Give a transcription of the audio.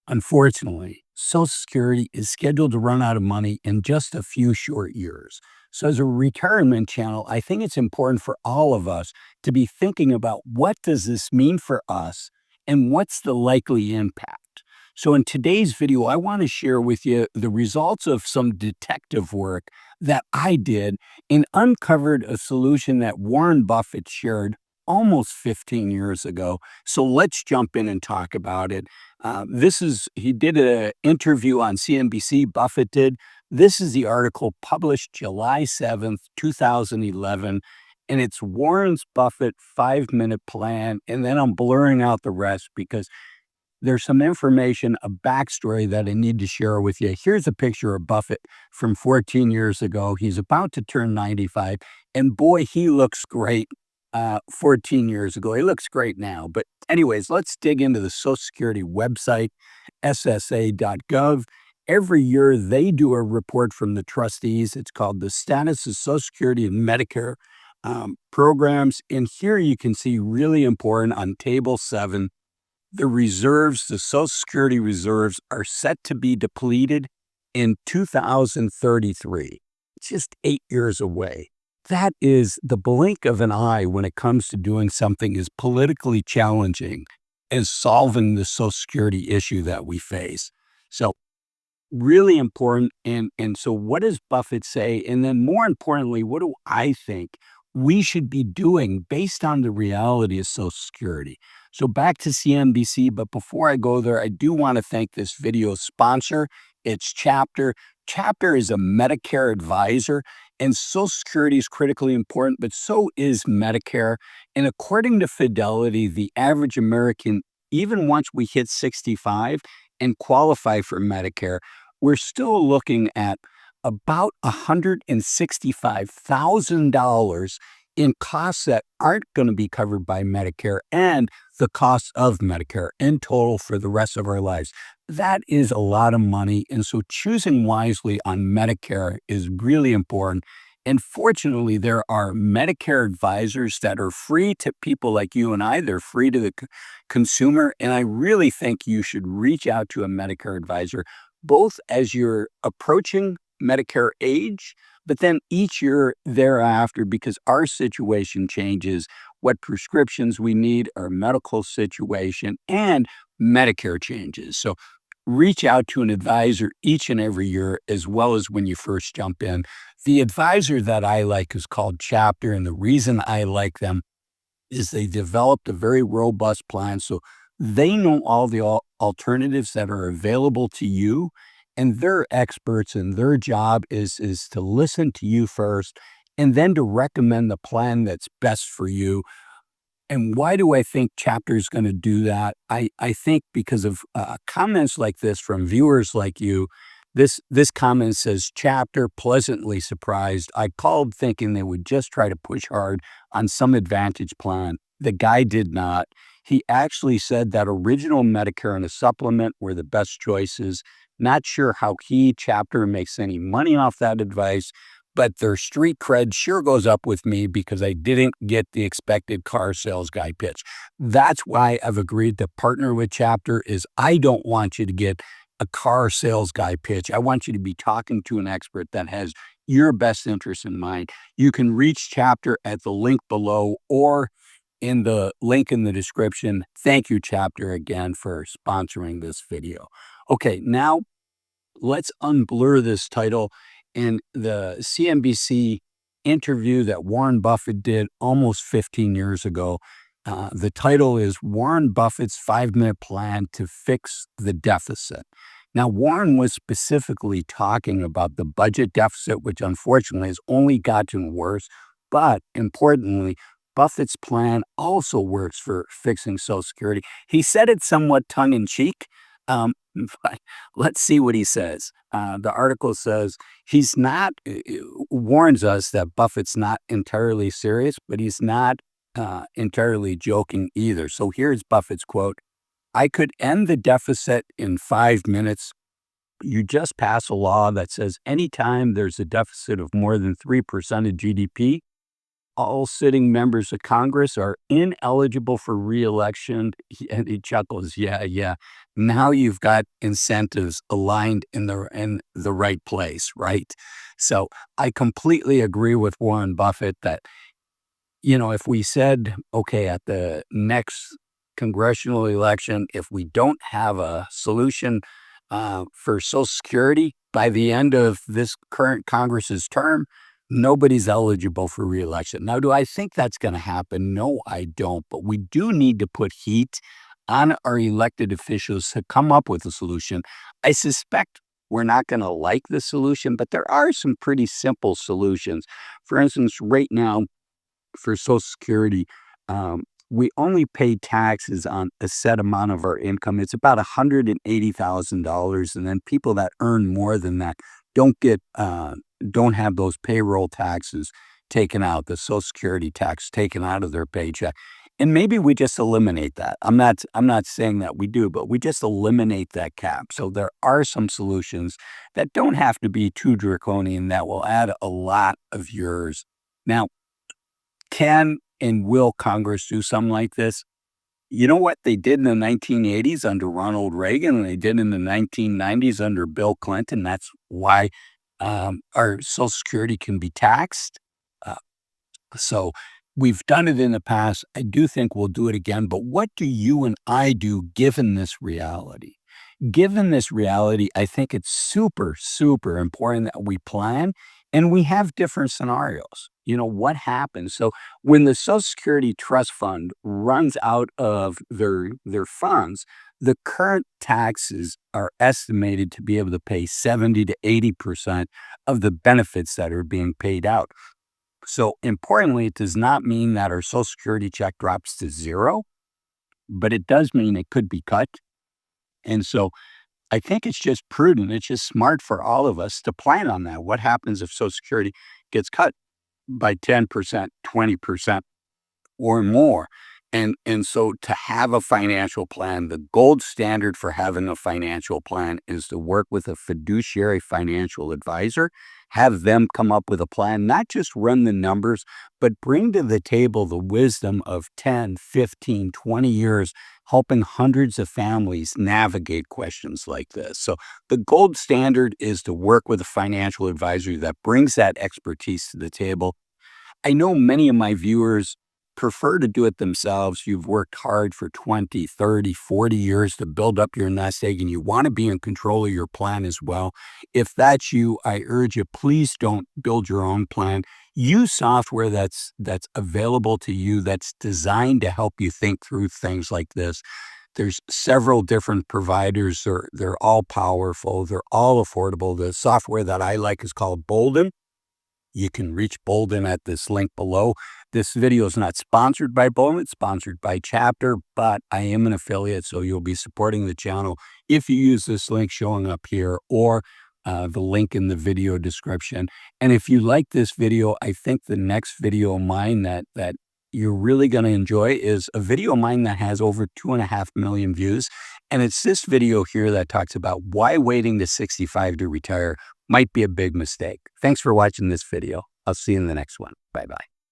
Unfortunately, Social Security is scheduled to run out of money in just a few short years. So, as a retirement channel, I think it's important for all of us to be thinking about what does this mean for us and what's the likely impact. So, in today's video, I want to share with you the results of some detective work that I did and uncovered a solution that Warren Buffett shared almost 15 years ago. So, let's jump in and talk about it. He did an interview on CNBC, Buffett did. This is the article published July 7th, 2011, and it's Warren's Buffett 5-minute plan. And then I'm blurring out the rest because there's some information, a backstory that I need to share with you. Here's a picture of Buffett from 14 years ago. He's about to turn 95, and boy, he looks great 14 years ago. He looks great now. But, anyways, let's dig into the Social Security website, ssa.gov. Every year, they do a report from the trustees. It's called the Status of Social Security and Medicare Programs. And here you can see, really important on Table 7, the reserves, the Social Security reserves, are set to be depleted in 2033. It's just 8 years away. That is the blink of an eye when it comes to doing something as politically challenging as solving the Social Security issue that we face. So, really important. And so what does Buffett say? And then more importantly, what do I think we should be doing based on the reality of Social Security? So back to CNBC, but before I go there, I do want to thank this video sponsor. It's Chapter. Chapter is a Medicare advisor, and Social Security is critically important, but so is Medicare. And according to Fidelity, the average American, even once we hit 65 and qualify for Medicare, we're still looking at about $165,000 in costs that aren't going to be covered by Medicare and the cost of Medicare in total for the rest of our lives. That is a lot of money. And so choosing wisely on Medicare is really important. And fortunately, there are Medicare advisors that are free to people like you and I. They're free to the consumer. And I really think you should reach out to a Medicare advisor, both as you're approaching Medicare age, but then each year thereafter, because our situation changes, what prescriptions we need, our medical situation, and Medicare changes. So reach out to an advisor each and every year, as well as when you first jump in. The advisor that I like is called Chapter, and the reason I like them is they developed a very robust plan. So they know all the alternatives that are available to you, and they're experts, and their job is to listen to you first and then to recommend the plan that's best for you. And why do I think Chapter is going to do that? I think because of comments like this from viewers like you. This comment says, Chapter pleasantly surprised. I called thinking they would just try to push hard on some Advantage plan. The guy did not. He actually said that original Medicare and a supplement were the best choices. Not sure how he, Chapter, makes any money off that advice, but their street cred sure goes up with me because I didn't get the expected car sales guy pitch. That's why I've agreed to partner with Chapter. Is I don't want you to get a car sales guy pitch. I want you to be talking to an expert that has your best interest in mind. You can reach Chapter at the link below or in the link in the description. Thank you, Chapter, again for sponsoring this video. Okay, now let's unblur this title. In the CNBC interview that Warren Buffett did almost 15 years ago, the title is Warren Buffett's 5-minute plan to fix the deficit. Now, Warren was specifically talking about the budget deficit, which unfortunately has only gotten worse. But importantly, Buffett's plan also works for fixing Social Security. He said it somewhat tongue-in-cheek, but let's see what he says. The article says he's not, warns us that Buffett's not entirely serious, but he's not entirely joking either. So here's Buffett's quote: I could end the deficit in 5 minutes. You just pass a law that says anytime there's a deficit of more than 3% of GDP, all sitting members of Congress are ineligible for reelection. And he chuckles, yeah, yeah. Now you've got incentives aligned in the right place, right? So I completely agree with Warren Buffett that if we said, okay, at the next congressional election, if we don't have a solution for Social Security by the end of this current Congress's term, nobody's eligible for reelection. Now, do I think that's going to happen? No, I don't. But we do need to put heat on our elected officials to come up with a solution. I suspect we're not going to like the solution, but there are some pretty simple solutions. For instance, right now, for Social Security, we only pay taxes on a set amount of our income. It's about $180,000, and then people that earn more than that don't get don't have those payroll taxes taken out, the Social Security tax taken out of their paycheck. And maybe we just eliminate that. I'm not saying that we do, but we just eliminate that cap. So there are some solutions that don't have to be too draconian that will add a lot of yours. Now, can and will Congress do something like this? You know what they did in the 1980s under Ronald Reagan, and they did in the 1990s under Bill Clinton. That's why our Social Security can be taxed. Uh, so we've done it in the past. I do think we'll do it again. But what do you and I do given this reality? Given this reality, I think it's super, super important that we plan and we have different scenarios. What happens? So when the Social Security Trust Fund runs out of their funds, the current taxes are estimated to be able to pay 70 to 80% of the benefits that are being paid out. So importantly, it does not mean that our Social Security check drops to zero, but it does mean it could be cut. And so I think it's just prudent. It's just smart for all of us to plan on that. What happens if Social Security gets cut by 10%, 20%? Or more. And so to have a financial plan, the gold standard for having a financial plan is to work with a fiduciary financial advisor, have them come up with a plan, not just run the numbers, but bring to the table the wisdom of 10, 15, 20 years, helping hundreds of families navigate questions like this. So the gold standard is to work with a financial advisor that brings that expertise to the table. I know many of my viewers prefer to do it themselves. You've worked hard for 20, 30, 40 years to build up your nest egg, and you want to be in control of your plan as well. If that's you, I urge you, please don't build your own plan. Use software that's available to you, that's designed to help you think through things like this. There's several different providers. They're all powerful. They're all affordable. The software that I like is called Bolden. You can reach Bolden at this link below. This video is not sponsored by Bolden, it's sponsored by Chapter, but I am an affiliate, so you'll be supporting the channel if you use this link showing up here or the link in the video description. And if you like this video, I think the next video of mine that you're really going to enjoy is a video of mine that has over 2.5 million views. And it's this video here that talks about why waiting to 65 to retire might be a big mistake. Thanks for watching this video. I'll see you in the next one. Bye-bye.